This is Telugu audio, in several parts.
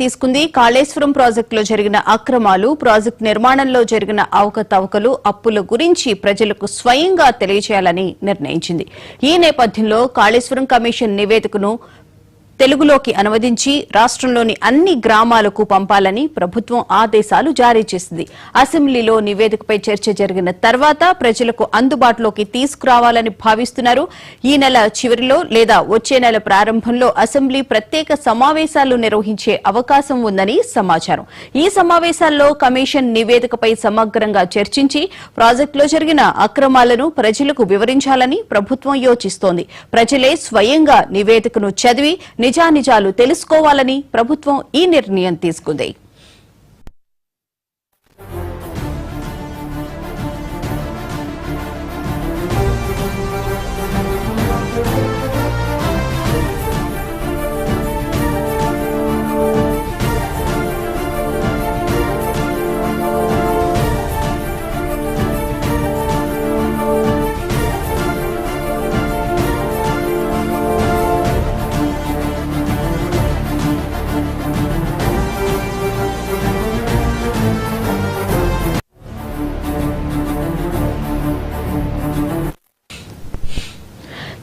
తీసుకుంది. కాళేశ్వరం ప్రాజెక్టులో జరిగిన అక్రమాలు, ప్రాజెక్టు నిర్మాణంలో జరిగిన అవకతవకలు, అప్పుల గురించి ప్రజలకు స్వయంగా తెలియజేయాలని నిర్ణయించింది. ఈ నేపథ్యంలో కాళేశ్వరం కమిషన్ నివేదికను తెలుగులోకి అనువదించి రాష్ట్రంలోని అన్ని గ్రామాలకు పంపాలని ప్రభుత్వం ఆదేశాలు జారీ చేసింది. అసెంబ్లీలో నివేదికపై చర్చ జరిగిన తర్వాత ప్రజలకు అందుబాటులోకి తీసుకురావాలని భావిస్తున్నారు. ఈ నెల చివరిలో లేదా వచ్చే నెల ప్రారంభంలో అసెంబ్లీ ప్రత్యేక సమావేశాలు నిర్వహించే అవకాశం ఉందని సమాచారం. ఈ సమావేశాల్లో కమిషన్ నివేదికపై సమగ్రంగా చర్చించి ప్రాజెక్టులో జరిగిన అక్రమాలను ప్రజలకు వివరించాలని ప్రభుత్వం యోచిస్తోంది. ప్రజలే స్వయంగా నివేదికను చదివి నిజానిజాలు తెలుసుకోవాలని ప్రభుత్వం ఈ నిర్ణయం తీసుకుంది.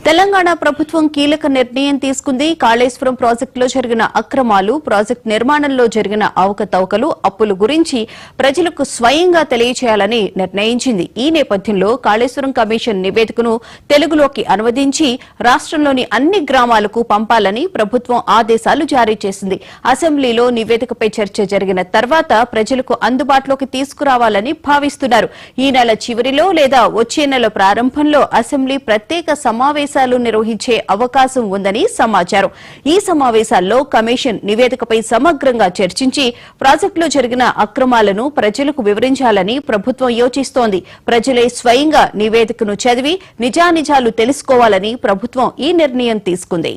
తెలంగాణ ప్రభుత్వం కీలక నిర్ణయం తీసుకుంది. కాళేశ్వరం ప్రాజెక్టులో జరిగిన అక్రమాలు, ప్రాజెక్టు నిర్మాణంలో జరిగిన అవకతవకలు, అప్పుల గురించి ప్రజలకు స్వయంగా తెలియజేయాలని నిర్ణయించింది. ఈ నేపథ్యంలో కాళేశ్వరం కమిషన్ నివేదికను తెలుగులోకి అనువదించి రాష్ట్రంలోని అన్ని గ్రామాలకు పంపాలని ప్రభుత్వం ఆదేశాలు జారీ చేసింది. అసెంబ్లీలో నివేదికపై చర్చ జరిగిన తర్వాత ప్రజలకు అందుబాటులోకి తీసుకురావాలని భావిస్తున్నారు. ఈ నెల చివరిలో లేదా వచ్చే నెల ప్రారంభంలో అసెంబ్లీ ప్రత్యేక సమావేశాలు నిర్వహించే అవకాశం ఉందని సమాచారం. ఈ సమావేశాల్లో కమిషన్ నివేదికపై సమగ్రంగా చర్చించి ప్రాజెక్టులో జరిగిన అక్రమాలను ప్రజలకు వివరించాలని ప్రభుత్వం యోచిస్తోంది. ప్రజలే స్వయంగా నివేదికను చదివి నిజానిజాలు తెలుసుకోవాలని ప్రభుత్వం ఈ నిర్ణయం తీసుకుంది.